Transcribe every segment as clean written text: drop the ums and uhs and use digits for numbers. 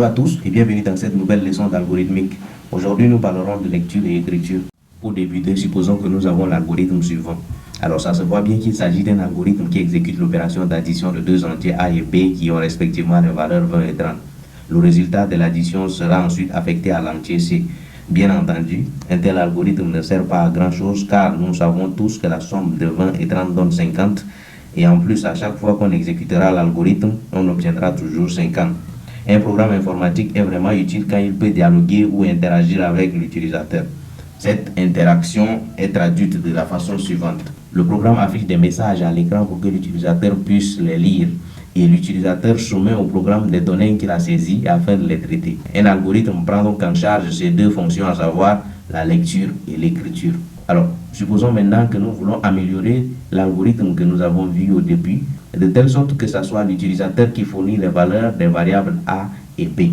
Bonjour à tous et bienvenue dans cette nouvelle leçon d'algorithmique. Aujourd'hui, nous parlerons de lecture et écriture. Pour débuter, supposons que nous avons l'algorithme suivant. Alors, ça se voit bien qu'il s'agit d'un algorithme qui exécute l'opération d'addition de deux entiers A et B qui ont respectivement les valeurs 20 et 30. Le résultat de l'addition sera ensuite affecté à l'entier C. Bien entendu, un tel algorithme ne sert pas à grand chose car nous savons tous que la somme de 20 et 30 donne 50. Et en plus, à chaque fois qu'on exécutera l'algorithme, on obtiendra toujours 50. Un programme informatique est vraiment utile quand il peut dialoguer ou interagir avec l'utilisateur. Cette interaction est traduite de la façon suivante. Le programme affiche des messages à l'écran pour que l'utilisateur puisse les lire et l'utilisateur soumet au programme des données qu'il a saisies afin de les traiter. Un algorithme prend donc en charge ces deux fonctions, à savoir la lecture et l'écriture. Alors, supposons maintenant que nous voulons améliorer l'algorithme que nous avons vu au début, de telle sorte que ce soit l'utilisateur qui fournit les valeurs des variables A et B.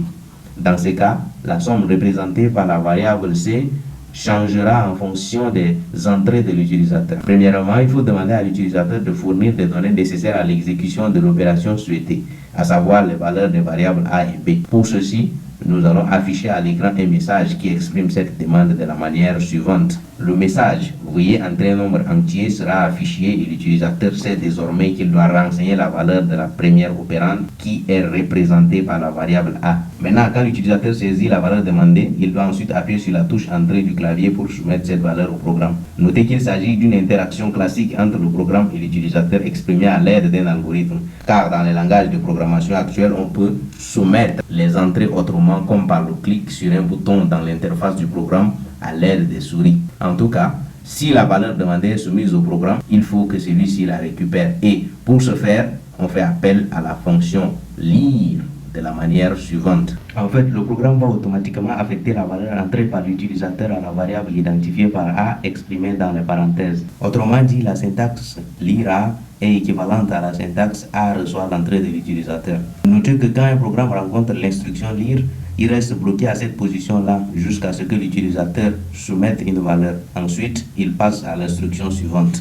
Dans ce cas, la somme représentée par la variable C changera en fonction des entrées de l'utilisateur. Premièrement, il faut demander à l'utilisateur de fournir des données nécessaires à l'exécution de l'opération souhaitée, à savoir les valeurs des variables A et B. Pour ceci, nous allons afficher à l'écran un message qui exprime cette demande de la manière suivante. Le message, veuillez entrer un nombre entier, sera affiché et l'utilisateur sait désormais qu'il doit renseigner la valeur de la première opérande qui est représentée par la variable A. Maintenant, quand l'utilisateur saisit la valeur demandée, il doit ensuite appuyer sur la touche entrée du clavier pour soumettre cette valeur au programme. Notez qu'il s'agit d'une interaction classique entre le programme et l'utilisateur exprimée à l'aide d'un algorithme, car dans les langages de programmation actuels, on peut soumettre les entrées autrement comme par le clic sur un bouton dans l'interface du programme à l'aide des souris. En tout cas, si la valeur demandée est soumise au programme, il faut que celui-ci la récupère. Et pour ce faire, on fait appel à la fonction lire de la manière suivante. En fait, le programme va automatiquement affecter la valeur entrée par l'utilisateur à la variable identifiée par A exprimée dans les parenthèses. Autrement dit, la syntaxe lire A est équivalente à la syntaxe A reçoit l'entrée de l'utilisateur. Notez que quand un programme rencontre l'instruction lire, il reste bloqué à cette position-là jusqu'à ce que l'utilisateur soumette une valeur. Ensuite, il passe à l'instruction suivante.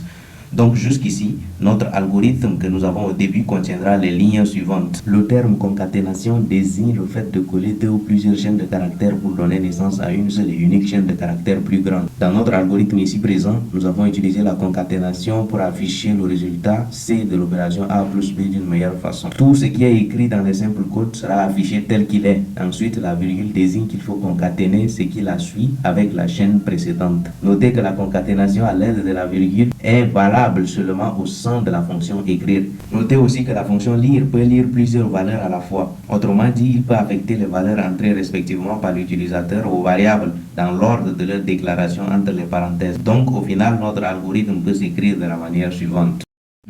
Donc jusqu'ici, notre algorithme que nous avons au début contiendra les lignes suivantes. Le terme concaténation désigne le fait de coller deux ou plusieurs chaînes de caractères pour donner naissance à une seule et unique chaîne de caractères plus grande. Dans notre algorithme ici présent, nous avons utilisé la concaténation pour afficher le résultat C de l'opération A plus B d'une meilleure façon. Tout ce qui est écrit dans les simples codes sera affiché tel qu'il est. Ensuite, la virgule désigne qu'il faut concaténer ce qui la suit avec la chaîne précédente. Notez que la concaténation à l'aide de la virgule est valable seulement au sein de la fonction écrire. Notez aussi que la fonction lire peut lire plusieurs valeurs à la fois. Autrement dit, il peut affecter les valeurs entrées respectivement par l'utilisateur aux variables dans l'ordre de leur déclaration entre les parenthèses. Donc, au final, notre algorithme peut s'écrire de la manière suivante.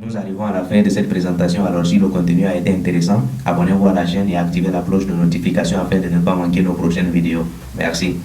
Nous arrivons à la fin de cette présentation. Alors, si le contenu a été intéressant, abonnez-vous à la chaîne et activez la cloche de notification afin de ne pas manquer nos prochaines vidéos. Merci.